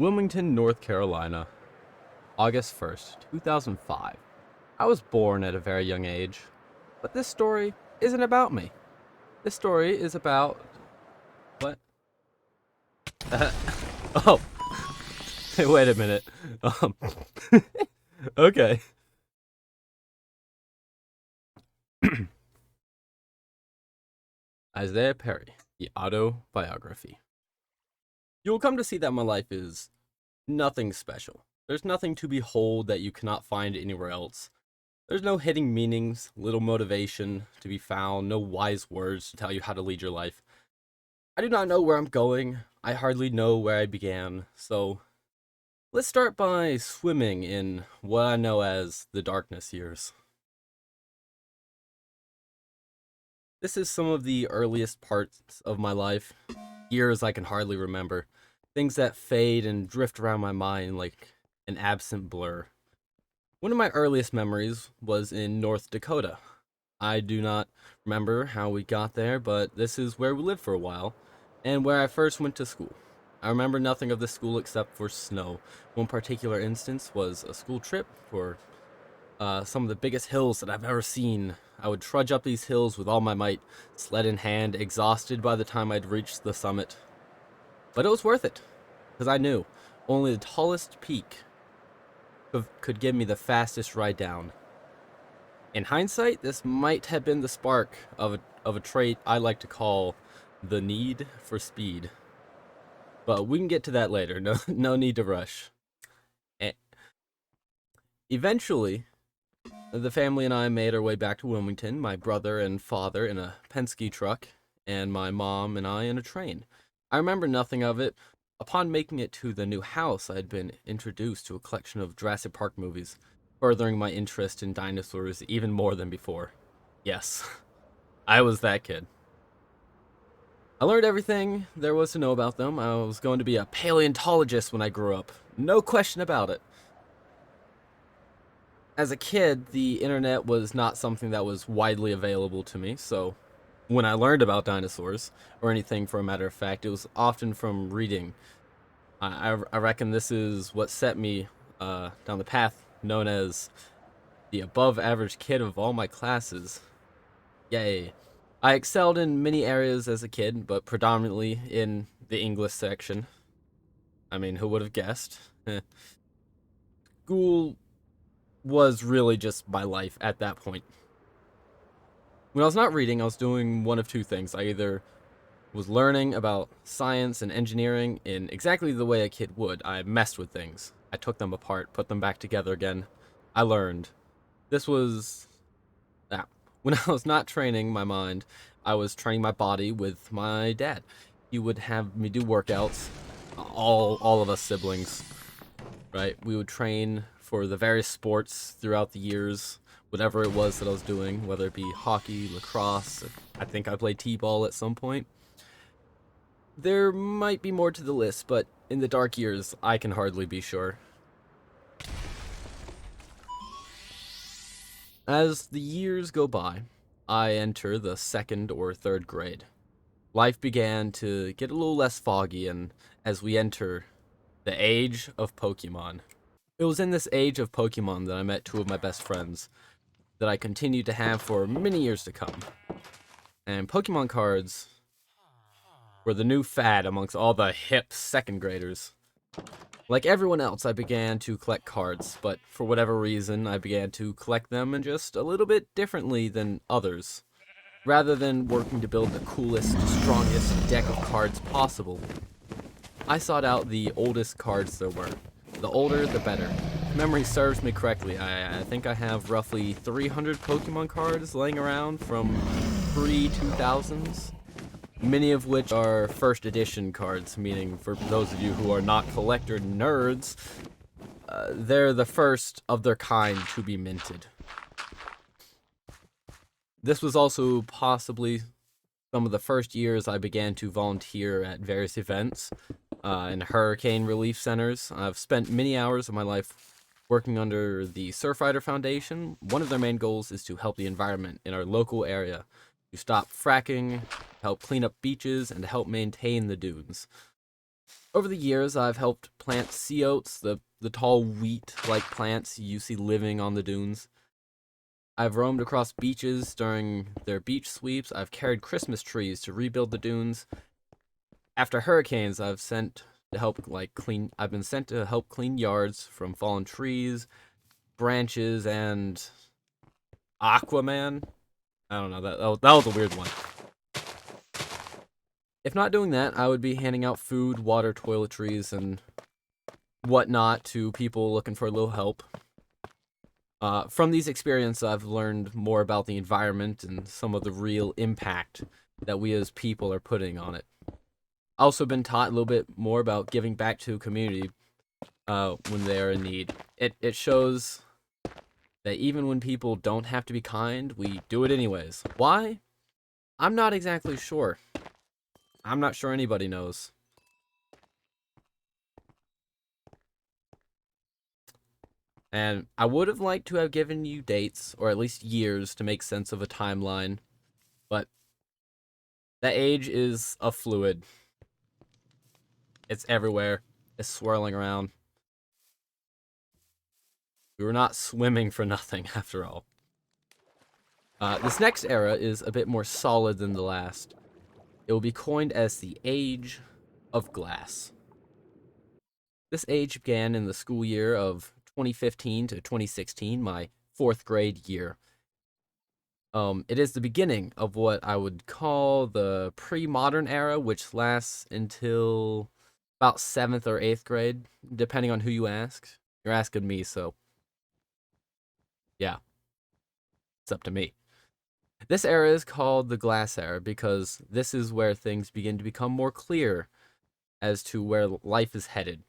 Wilmington, North Carolina, August 1st, 2005. I was born at a very young age, but this story isn't about me. This story is about. What? Oh, hey, wait a minute. Um, okay. Isaiah Perry, the Autobiography. You will come to see that my life is nothing special. There's nothing to behold that you cannot find anywhere else. There's no hidden meanings, little motivation to be found, no wise words to tell you how to lead your life. I do not know where I'm going. I hardly know where I began. So let's start by swimming in what I know as the darkness years. This is some of the earliest parts of my life, years I can hardly remember, things that fade and drift around my mind like an absent blur. One of my earliest memories was in North Dakota. I do not remember how we got there, but this is where we lived for a while, and where I first went to school. I remember nothing of the school except for snow. One particular instance was a school trip for some of the biggest hills that I've ever seen. I would trudge up these hills with all my might, sled in hand, exhausted by the time I'd reached the summit. But it was worth it, because I knew only the tallest peak could give me the fastest ride down. In hindsight, this might have been the spark of a trait I like to call the need for speed. But we can get to that later. No need to rush. E- Eventually, the family and I made our way back to Wilmington, my brother and father in a Penske truck, and my mom and I in a train. I remember nothing of it. Upon making it to the new house, I had been introduced to a collection of Jurassic Park movies, furthering my interest in dinosaurs even more than before. Yes, I was that kid. I learned everything there was to know about them. I was going to be a paleontologist when I grew up. No question about it. As a kid, the internet was not something that was widely available to me, so when I learned about dinosaurs, or anything for a matter of fact, it was often from reading. I reckon this is what set me down the path known as the above average kid of all my classes. Yay. I excelled in many areas as a kid, but predominantly in the English section. I mean, who would have guessed? School was really just my life at that point. When I was not reading, I was doing one of two things. I either was learning about science and engineering in exactly the way a kid would. I messed with things. I took them apart, put them back together again. I learned. This was that. When I was not training my mind, I was training my body with my dad. He would have me do workouts. All of us siblings, right? We would train for the various sports throughout the years, whatever it was that I was doing, whether it be hockey, lacrosse. I think I played t-ball at some point. There might be more to the list, but in the dark years, I can hardly be sure. As the years go by, I enter the second or third grade. Life began to get a little less foggy, and as we enter the age of Pokemon. It was in this age of Pokemon that I met two of my best friends that I continued to have for many years to come. And Pokemon cards were the new fad amongst all the hip second graders. Like everyone else, I began to collect cards, but for whatever reason, I began to collect them in just a little bit differently than others. Rather than working to build the coolest, strongest deck of cards possible, I sought out the oldest cards there were. The older, the better. If memory serves me correctly, I think I have roughly 300 Pokemon cards laying around from pre-2000s. Many of which are first edition cards, meaning for those of you who are not collector nerds, they're the first of their kind to be minted. This was also possibly some of the first years I began to volunteer at various events in hurricane relief centers. I've spent many hours of my life working under the Surfrider Foundation. One of their main goals is to help the environment in our local area, to stop fracking, help clean up beaches, and to help maintain the dunes. Over the years, I've helped plant sea oats, the tall wheat-like plants you see living on the dunes. I've roamed across beaches during their beach sweeps. I've carried Christmas trees to rebuild the dunes. After hurricanes, I've been sent to help clean yards from fallen trees, branches, and Aquaman. I don't know, that was a weird one. If not doing that, I would be handing out food, water, toiletries, and whatnot to people looking for a little help. From these experiences, I've learned more about the environment and some of the real impact that we as people are putting on it. Also been taught a little bit more about giving back to a community when they are in need. It shows that even when people don't have to be kind, we do it anyways. Why? I'm not exactly sure. I'm not sure anybody knows. And I would have liked to have given you dates, or at least years, to make sense of a timeline, but that age is a fluid. It's everywhere. It's swirling around. We were not swimming for nothing, after all. This next era is a bit more solid than the last. It will be coined as the Age of Glass. This age began in the school year of 2015 to 2016, my fourth grade year. It is the beginning of what I would call the pre-modern era, which lasts until about 7th or 8th grade, depending on who you ask. You're asking me, so yeah, it's up to me. This era is called the Glass Era because this is where things begin to become more clear as to where life is headed.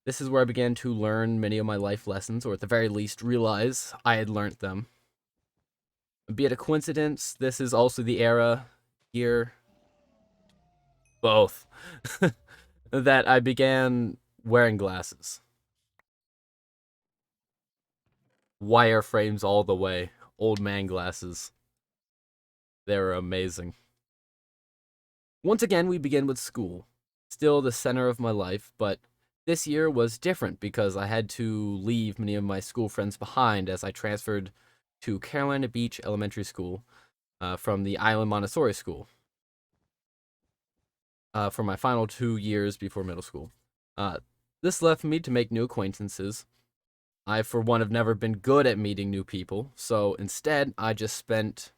This is where I began to learn many of my life lessons, or at the very least realize I had learned them. Be it a coincidence, this is also the era, year, both, that I began wearing glasses. Wireframes all the way. Old man glasses. They're amazing. Once again, we begin with school. Still the center of my life, but this year was different because I had to leave many of my school friends behind as I transferred to Carolina Beach Elementary School from the Island Montessori School for my final 2 years before middle school. Uh, this left me to make new acquaintances. I, for one, have never been good at meeting new people, so instead, I just spent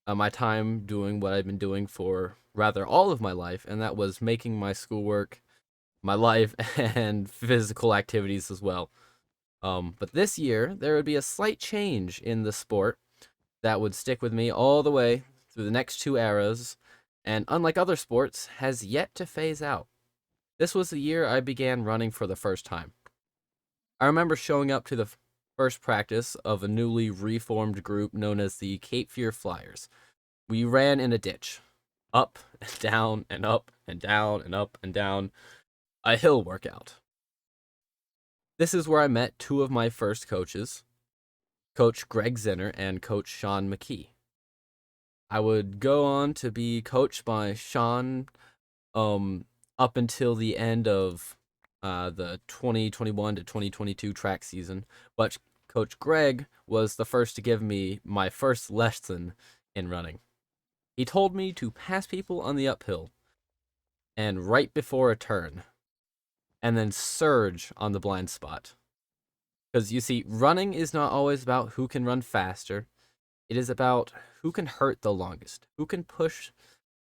my time doing what I've been doing for rather all of my life, and that was making my schoolwork, my life, and physical activities as well. But this year, there would be a slight change in the sport that would stick with me all the way through the next two eras, and unlike other sports, has yet to phase out. This was the year I began running for the first time. I remember showing up to the first practice of a newly reformed group known as the Cape Fear Flyers. We ran in a ditch, up and down and up and down and up and down, a hill workout. This is where I met two of my first coaches, Coach Greg Zinner and Coach Sean McKee. I would go on to be coached by Sean up until the end of the 2021 to 2022 track season, but Coach Greg was the first to give me my first lesson in running. He told me to pass people on the uphill and right before a turn, and then surge on the blind spot. Because you see, running is not always about who can run faster. It is about who can hurt the longest, who can push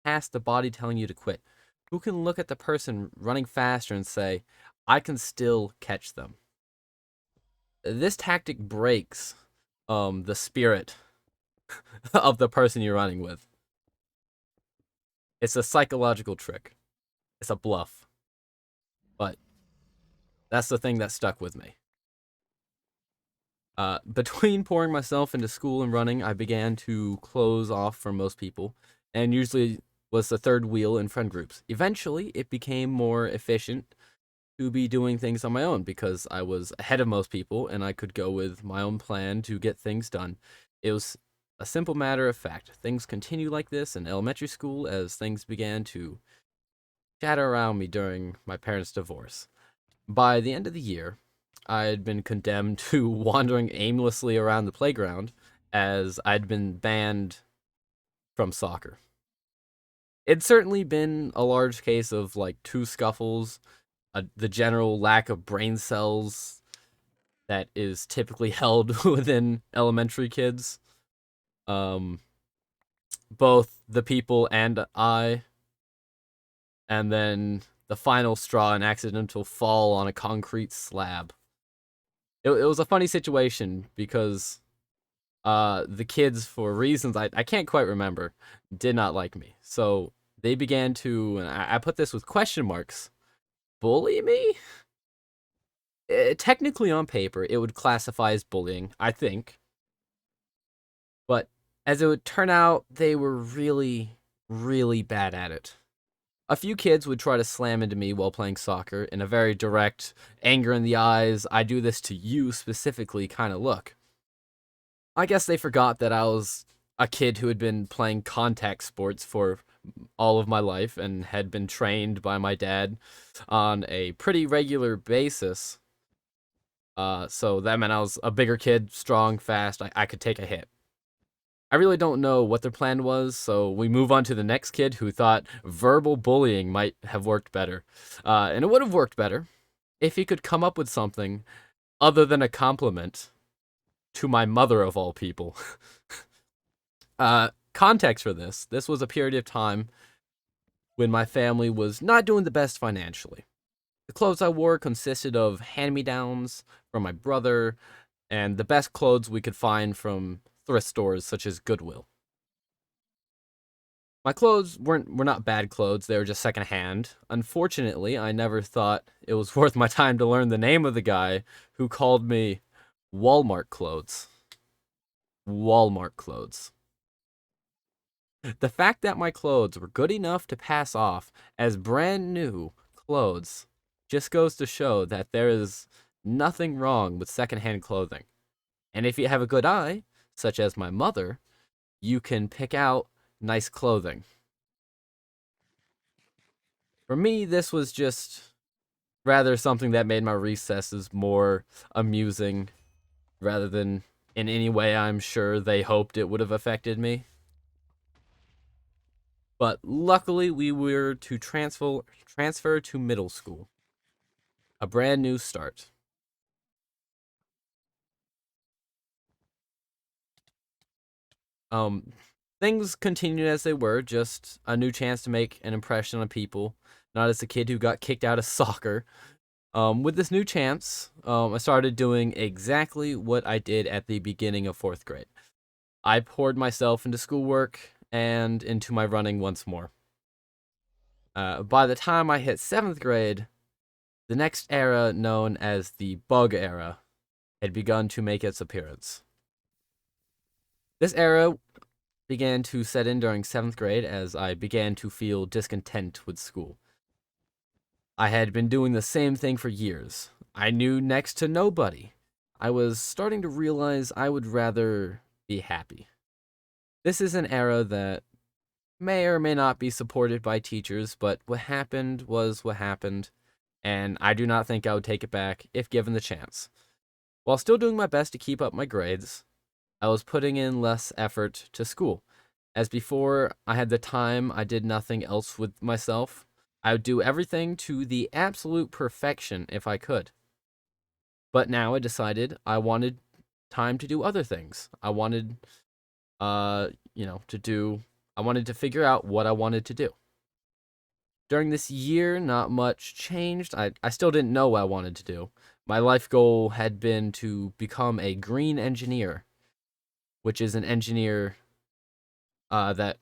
past the body telling you to quit, who can look at the person running faster and say, I can still catch them. This tactic breaks the spirit of the person you're running with. It's a psychological trick. It's a bluff. But that's the thing that stuck with me. Between pouring myself into school and running, I began to close off from most people, and usually was the third wheel in friend groups. Eventually, it became more efficient to be doing things on my own because I was ahead of most people and I could go with my own plan to get things done. It was a simple matter of fact. Things continued like this in elementary school as things began to shatter around me during my parents' divorce. By the end of the year, I had been condemned to wandering aimlessly around the playground as I'd been banned from soccer. It'd certainly been a large case of like two scuffles, the general lack of brain cells that is typically held within elementary kids. Um, Both the people and I, and then the final straw, an accidental fall on a concrete slab. It was a funny situation because the kids, for reasons I can't quite remember, did not like me. So they began to, and I put this with question marks, bully me? Technically, on paper, it would classify as bullying, I think. But as it would turn out, they were really, really bad at it. A few kids would try to slam into me while playing soccer in a very direct, anger in the eyes, I do this to you specifically kind of look. I guess they forgot that I was a kid who had been playing contact sports for all of my life and had been trained by my dad on a pretty regular basis. So that meant I was a bigger kid, strong, fast. I could take a hit. I really don't know what their plan was, so we move on to the next kid who thought verbal bullying might have worked better. And it would have worked better if he could come up with something other than a compliment to my mother of all people. Context for this was a period of time when my family was not doing the best financially. The clothes I wore consisted of hand me downs from my brother and the best clothes we could find from thrift stores such as Goodwill. My clothes were not bad clothes, they were just secondhand. Unfortunately, I never thought it was worth my time to learn the name of the guy who called me Walmart clothes. Walmart clothes. The fact that my clothes were good enough to pass off as brand new clothes just goes to show that there is nothing wrong with secondhand clothing. And if you have a good eye, such as my mother, you can pick out nice clothing. For me, this was just rather something that made my recesses more amusing rather than in any way I'm sure they hoped it would have affected me. But luckily, we were to transfer to middle school, a brand new start. Um, Things continued as they were, just a new chance to make an impression on people. Not as a kid who got kicked out of soccer. With this new chance, I started doing exactly what I did at the beginning of fourth grade. I poured myself into schoolwork and into my running once more. By the time I hit seventh grade, the next era, known as the bug era, had begun to make its appearance. This era began to set in during seventh grade as I began to feel discontent with school. I had been doing the same thing for years. I knew next to nobody. I was starting to realize I would rather be happy. This is an era that may or may not be supported by teachers, but what happened was what happened, and I do not think I would take it back if given the chance. While still doing my best to keep up my grades, I was putting in less effort to school. As before, I had the time, I did nothing else with myself. I would do everything to the absolute perfection if I could. But now I decided I wanted time to do other things. I wanted, to do, I wanted to figure out what I wanted to do. During this year, not much changed. I still didn't know what I wanted to do. My life goal had been to become a green engineer, which is an engineer that,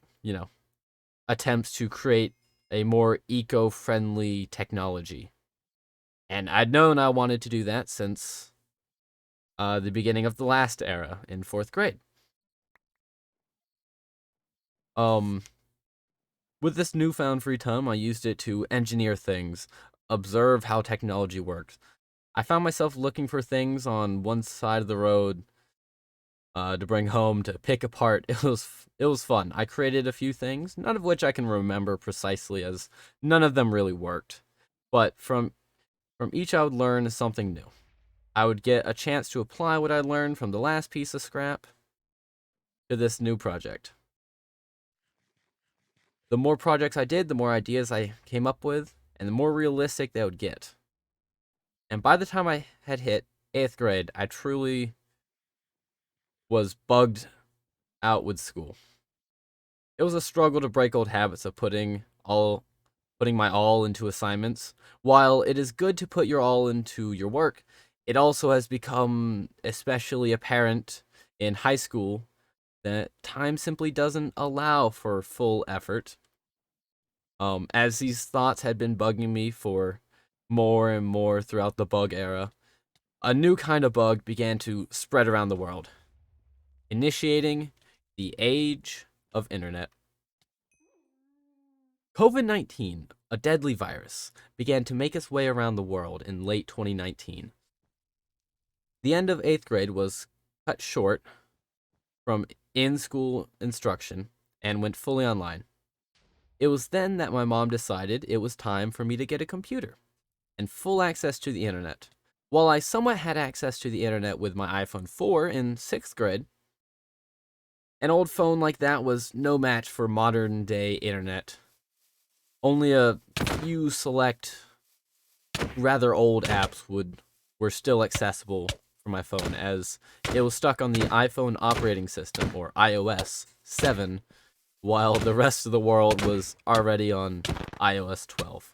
attempts to create a more eco-friendly technology. And I'd known I wanted to do that since the beginning of the last era in fourth grade. Um, with this newfound free time, I used it to engineer things, observe how technology works. I found myself looking for things on one side of the road to bring home to pick apart. It was fun. I created a few things, none of which I can remember precisely, as none of them really worked. But from each, I would learn something new. I would get a chance to apply what I learned from the last piece of scrap to this new project. The more projects I did, the more ideas I came up with, and the more realistic they would get. And by the time I had hit 8th grade, I truly was bugged out with school. It was a struggle to break old habits of putting my all into assignments. While it is good to put your all into your work, it also has become especially apparent in high school that time simply doesn't allow for full effort. As these thoughts had been bugging me for more and more throughout the bug era, a new kind of bug began to spread around the world, initiating the age of internet. COVID-19, a deadly virus, began to make its way around the world in late 2019. The end of 8th grade was cut short from in-school instruction and went fully online. It was then that my mom decided it was time for me to get a computer and full access to the internet. While I somewhat had access to the internet with my iPhone 4 in 6th grade, an old phone like that was no match for modern day internet. Only a few select, rather old apps were still accessible for my phone, as it was stuck on the iPhone operating system, or iOS 7, while the rest of the world was already on iOS 12.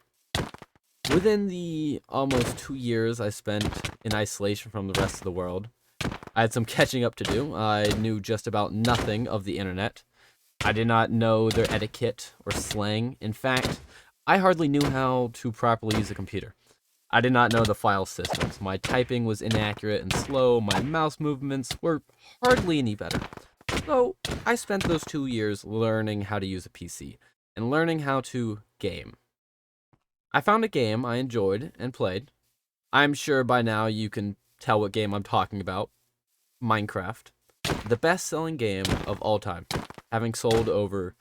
Within the almost 2 years I spent in isolation from the rest of the world, I had some catching up to do. I knew just about nothing of the internet. I did not know their etiquette or slang. In fact, I hardly knew how to properly use a computer. I did not know the file systems. My typing was inaccurate and slow. My mouse movements were hardly any better. So I spent those 2 years learning how to use a PC and learning how to game. I found a game I enjoyed and played. I'm sure by now you can tell what game I'm talking about. Minecraft. The best-selling game of all time, having sold over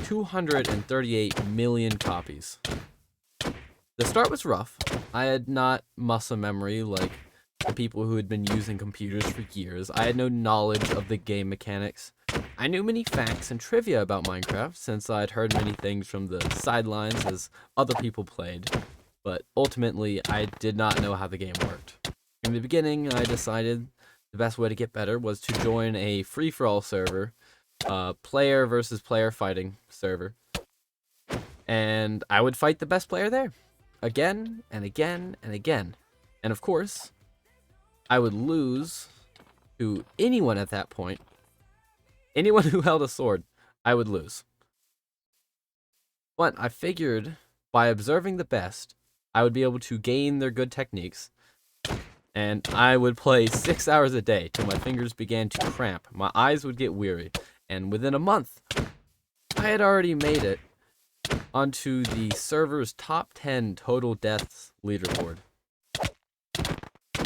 238 million copies. The start was rough. I had not muscle memory like the people who had been using computers for years. I had no knowledge of the game mechanics. I knew many facts and trivia about Minecraft, since I'd heard many things from the sidelines as other people played, but ultimately I did not know how the game worked. In the beginning, I decided the best way to get better was to join a free-for-all server, player versus player fighting server, and I would fight the best player there, again and again and again. And of course, I would lose to anyone at that point. Anyone who held a sword, I would lose. But I figured by observing the best, I would be able to gain their good techniques, and I would play 6 hours a day till my fingers began to cramp, my eyes would get weary, and within a month, I had already made it onto the server's top 10 total deaths leaderboard.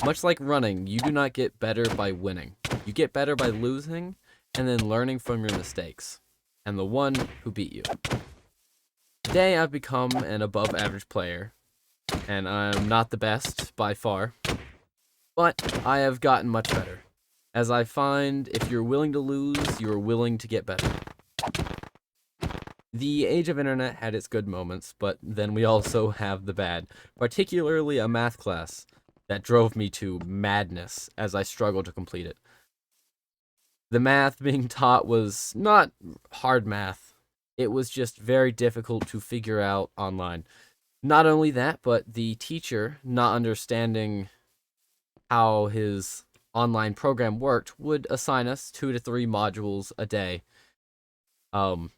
Much like running, you do not get better by winning. You get better by losing and then learning from your mistakes and the one who beat you. Today, I've become an above average player, and I'm not the best by far, but I have gotten much better, as I find if you're willing to lose, you're willing to get better. The age of internet had its good moments, but then we also have the bad, particularly a math class that drove me to madness as I struggled to complete it. The math being taught was not hard math. It was just very difficult to figure out online. Not only that, but the teacher, not understanding how his online program worked, would assign us 2 to 3 modules a day. For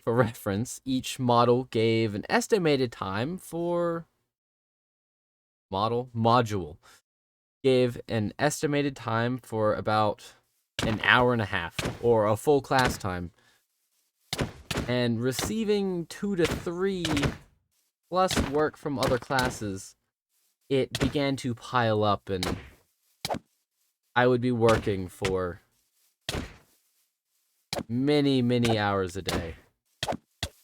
reference, each module gave an estimated time for module gave an estimated time for about an hour and a half, or a full class time. And receiving 2 to 3 plus work from other classes, it began to pile up, and I would be working for many, many hours a day.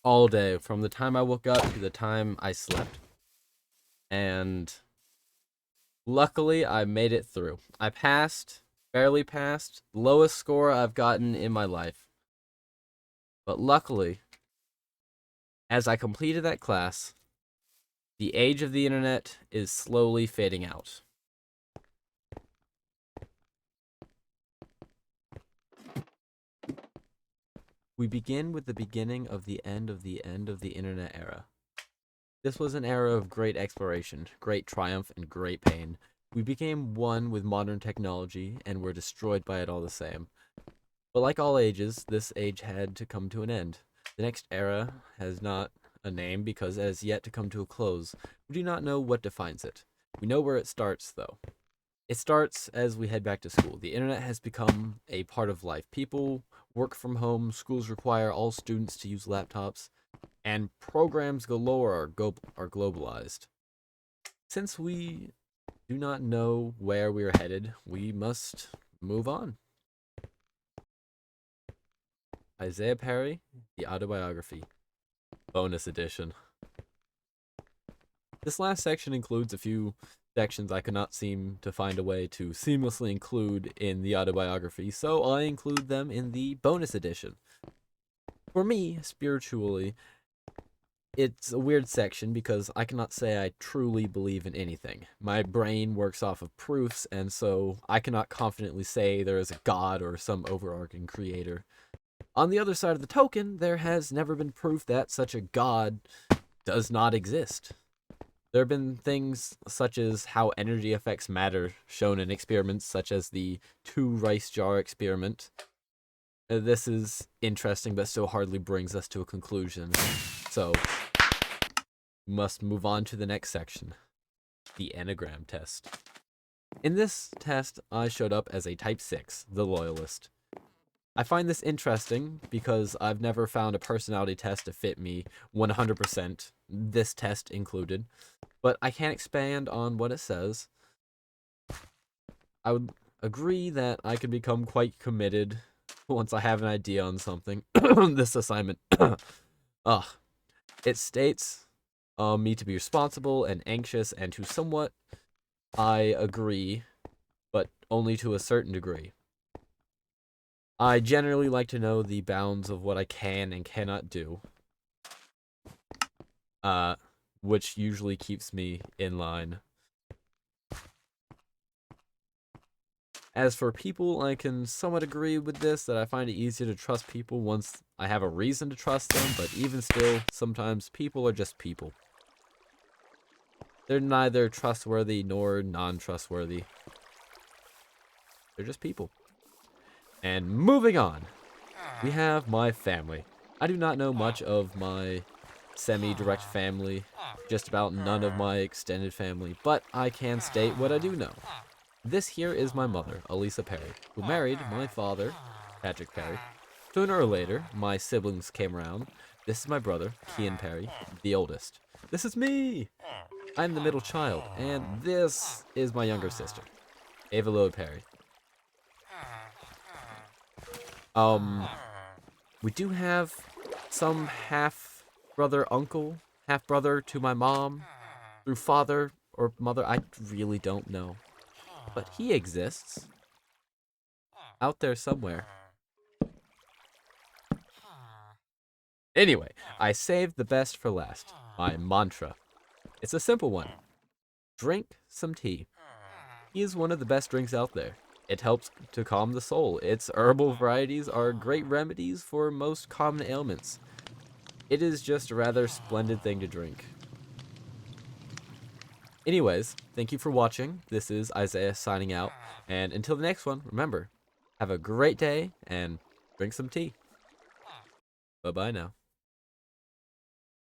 All day, from the time I woke up to the time I slept. And luckily, I made it through. I passed, barely passed, lowest score I've gotten in my life. But luckily, as I completed that class, the age of the internet is slowly fading out. We begin with the beginning of the end of the end of the internet era. This was an era of great exploration, great triumph, and great pain. We became one with modern technology, and were destroyed by it all the same. But like all ages, this age had to come to an end. The next era has not a name because it has yet to come to a close. We do not know what defines it. We know where it starts, though. It starts as we head back to school. The internet has become a part of life. People work from home, schools require all students to use laptops, and programs galore are globalized. Since we do not know where we are headed, we must move on. Isaiah Perry, The Autobiography, Bonus Edition. This last section includes a few sections I could not seem to find a way to seamlessly include in the autobiography, so I include them in the bonus edition. For me, spiritually, it's a weird section because I cannot say I truly believe in anything. My brain works off of proofs, and so I cannot confidently say there is a god or some overarching creator. On the other side of the token, there has never been proof that such a god does not exist. There have been things such as how energy affects matter shown in experiments such as the 2 rice jar experiment. This is interesting, but still hardly brings us to a conclusion. So, we must move on to the next section, the Enneagram test. In this test, I showed up as a type 6, the loyalist. I find this interesting because I've never found a personality test to fit me 100%, this test included, but I can't expand on what it says. I would agree that I can become quite committed once I have an idea on something. This assignment, it states me to be responsible and anxious, and to somewhat I agree, but only to a certain degree. I generally like to know the bounds of what I can and cannot do, which usually keeps me in line. As for people, I can somewhat agree with this, that I find it easier to trust people once I have a reason to trust them, but even still, sometimes people are just people. They're neither trustworthy nor non-trustworthy. They're just people. And moving on, we have my family. I do not know much of my semi-direct family, just about none of my extended family, but I can state what I do know. This here is my mother, Elisa Perry, who married my father, Patrick Perry. Sooner or later, my siblings came around. This is my brother, Kian Perry, the oldest. This is me! I'm the middle child, and this is my younger sister, Ava Lloyd Perry. We do have some half-brother uncle, half-brother to my mom, through father or mother, I really don't know. But he exists. Out there somewhere. Anyway, I saved the best for last. My mantra. It's a simple one. Drink some tea. Tea is one of the best drinks out there. It helps to calm the soul. Its herbal varieties are great remedies for most common ailments. It is just a rather splendid thing to drink. Anyways, thank you for watching. This is Isaiah signing out. And until the next one, remember, have a great day and drink some tea. Bye-bye now.